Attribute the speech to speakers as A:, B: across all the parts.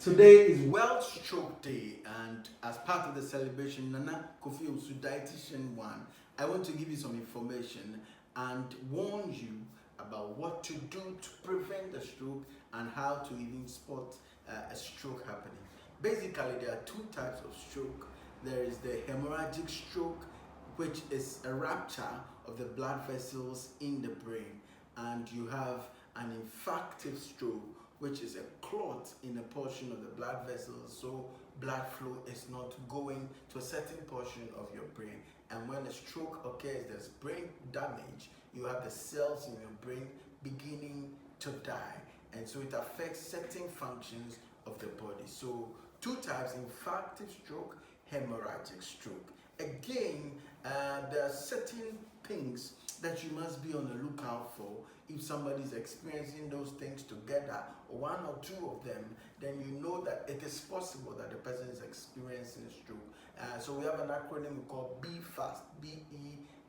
A: Today is World Stroke Day, and as part of the celebration, Nana Kofi Osu Dietitian One, I want to give you some information and warn you about what to do to prevent the stroke and how to even spot a stroke happening. Basically, there are two types of stroke. There is the hemorrhagic stroke, which is a rupture of the blood vessels in the brain, and you have an infarctive stroke, which is a clot in a portion of the blood vessels, so blood flow is not going to a certain portion of your brain. And when a stroke occurs, there's brain damage, you have the cells in your brain beginning to die, and so it affects certain functions of the body. So two types: infarctive stroke, hemorrhagic stroke. Again, there are certain things that you must be on the lookout for. If somebody is experiencing those things together, or one or two of them, then you know that it is possible that the person is experiencing a stroke. So we have an acronym called BFAST,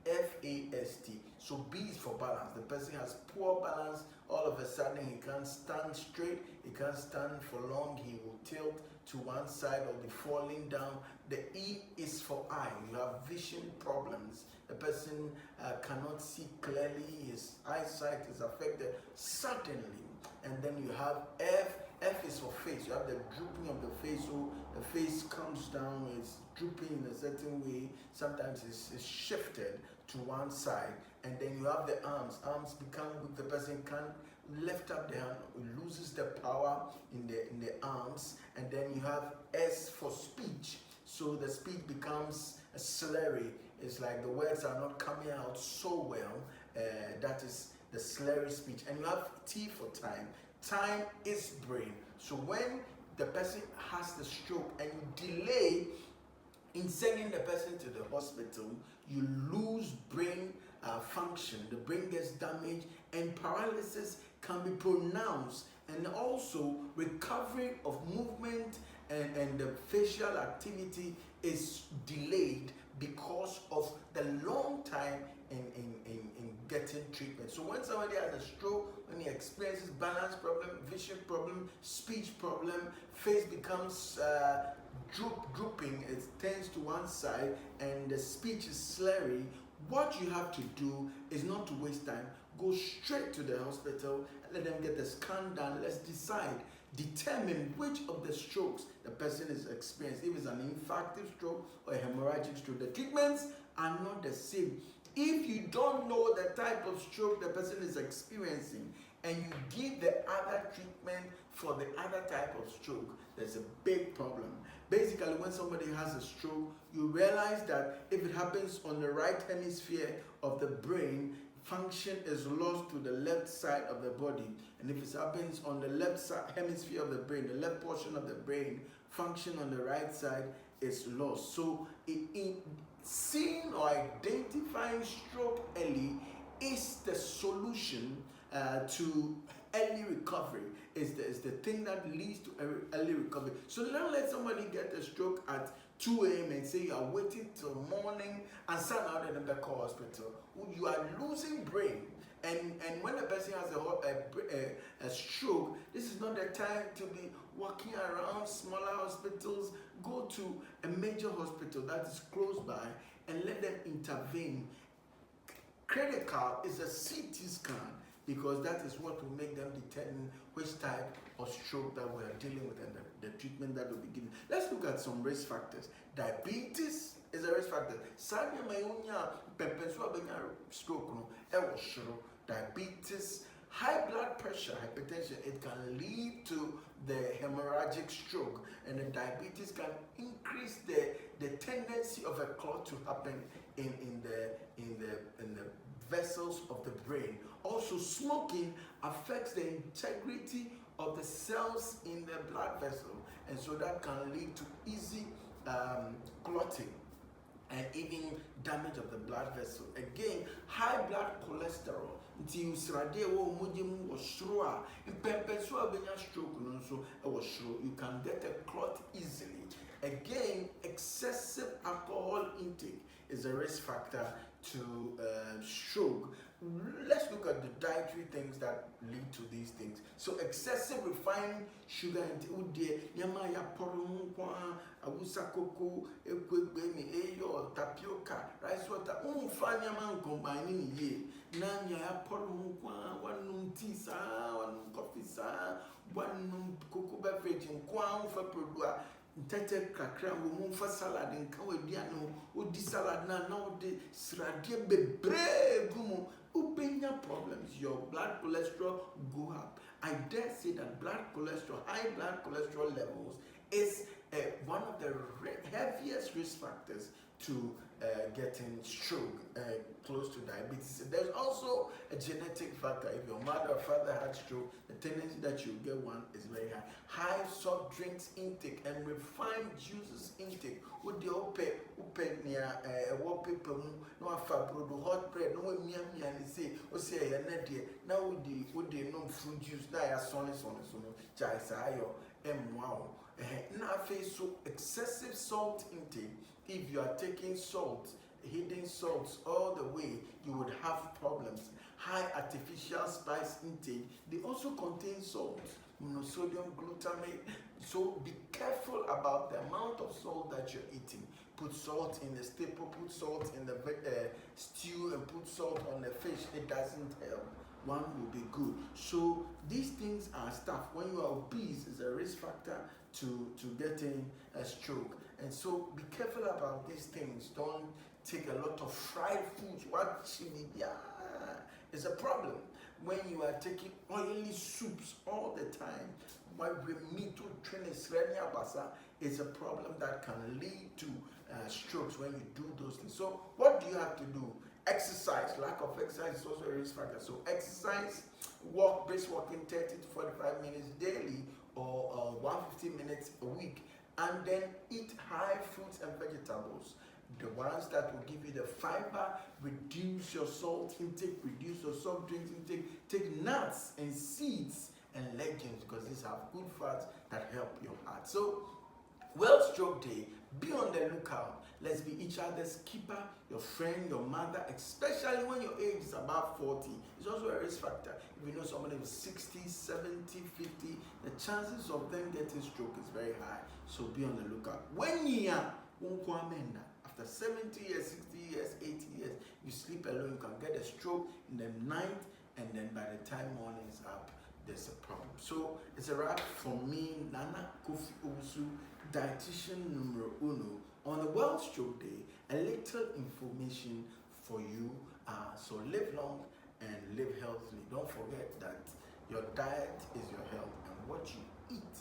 A: BEFAST. So B is for balance. The person has poor balance. All of a sudden, he can't stand straight. He can't stand for long. He will tilt to one side or be falling down. The E is for eye. You have vision problems. The person cannot see clearly. His eyesight is affected suddenly. And then you have F. F is for face. You have the drooping of the face. So the face comes down. It's drooping in a certain way. Sometimes it's shifted to one side. And then you have the arms. Arms become weak. The person can't lift up the hand, loses the power in the arms. And then you have S for speech. So the speech becomes slurry. It's like the words are not coming out so well. That is the slurry speech. And you have T for time. Time is brain. So when the person has the stroke and you delay in sending the person to the hospital, you lose brain function. The brain gets damaged and paralysis can be pronounced, and also recovery of movement and the facial activity is delayed because of the long time in getting treatment. So when somebody has a stroke, when he experiences balance problem, vision problem, speech problem, face becomes drooping, it turns to one side, and the speech is slurry, what you have to do is not to waste time. Go straight to the hospital, let them get the scan done. Let's determine which of the strokes the person is experiencing. If it's an infarctive stroke or a hemorrhagic stroke, the treatments are not the same. If you don't know the type of stroke the person is experiencing and you give the other treatment for the other type of stroke, there's a big problem. Basically, when somebody has a stroke, you realize that if it happens on the right hemisphere of the brain, function is lost to the left side of the body. And if it happens on the left side hemisphere of the brain, the left portion of the brain, function on the right side is lost. So seeing or identifying stroke early is the solution to early recovery. Is the thing that leads to early recovery. So don't let somebody get a stroke at 2 a.m. and say you are waiting till morning and stand out in the hospital. You are losing brain. And when a person has a stroke, this is not the time to be walking around smaller hospitals. Go to a major hospital that is close by and let them intervene. Critical is a CT scan, because that is what will make them determine which type of stroke that we are dealing with and the treatment that will be given. Let's look at some risk factors. Diabetes is a risk factor. Stroke, diabetes, high blood pressure, hypertension, it can lead to the hemorrhagic stroke, and the diabetes can increase the tendency of a clot to happen in the vessels of the brain. Also, smoking affects the integrity of the cells in the blood vessel, and so that can lead to easy clotting and even damage of the blood vessel. Again, high blood cholesterol. You can get a clot easily. Again, excessive alcohol intake is a risk factor to stroke. Let's look at the dietary things that lead to these things. So excessive refined sugar and yama awusa cocoa, eyo, tapioca, rice water, fanyama combining ye. Nanya one tea one coffee one cocoa beverage and for produce. Tete kakra wo for salad and kan no odi salad na odi srade bebre gumu ubenya problems. Your blood cholesterol go up. I dare say that high blood cholesterol levels is one of the heaviest risk factors to getting stroke, close to diabetes. There's also a genetic factor. If your mother or father had stroke, the tendency that you get one is very high. High soft drinks intake and refined juices intake. Would the ope near what people no fabro hot bread no and say now would they no fruit juice now son chai sayo wow. Now face so excessive salt intake. If you are taking salt, hidden salts all the way, you would have problems. High artificial spice intake, they also contain salt, monosodium glutamate. So be careful about the amount of salt that you're eating. Put salt in the staple, put salt in the stew, and put salt on the fish. It doesn't help. One will be good. So these things are stuff. When you are obese, it's a risk factor to getting a stroke. And so be careful about these things. Don't take a lot of fried foods. What chili? Yeah, it's a problem. When you are taking oily soups all the time, it's a problem that can lead to strokes when you do those things. So what do you have to do? Exercise. Lack of exercise is also a risk factor. So exercise, brisk walking 30 to 45 minutes daily or 150 minutes a week. And then eat high fruits and vegetables. The ones that will give you the fiber, reduce your salt intake, reduce your soft drinks intake. Take nuts and seeds and legumes because these have good fats that help your heart. So, World Stroke Day, be on the lookout. Let's be each other's keeper, your friend, your mother, especially when your age is about 40. It's also a risk factor. If you know somebody who's 60, 70, 50, the chances of them getting stroke is very high. So be on the lookout. When you are after 70 years, 60 years, 80 years, you sleep alone, you can get a stroke in the night, and then by the time morning is up, there's a problem. So it's a wrap from me, Nana Kofi Owusu, Dietitian numero uno, on the World Stroke Day. A little information for you. So live long and live healthily. Don't forget that your diet is your health, and what you eat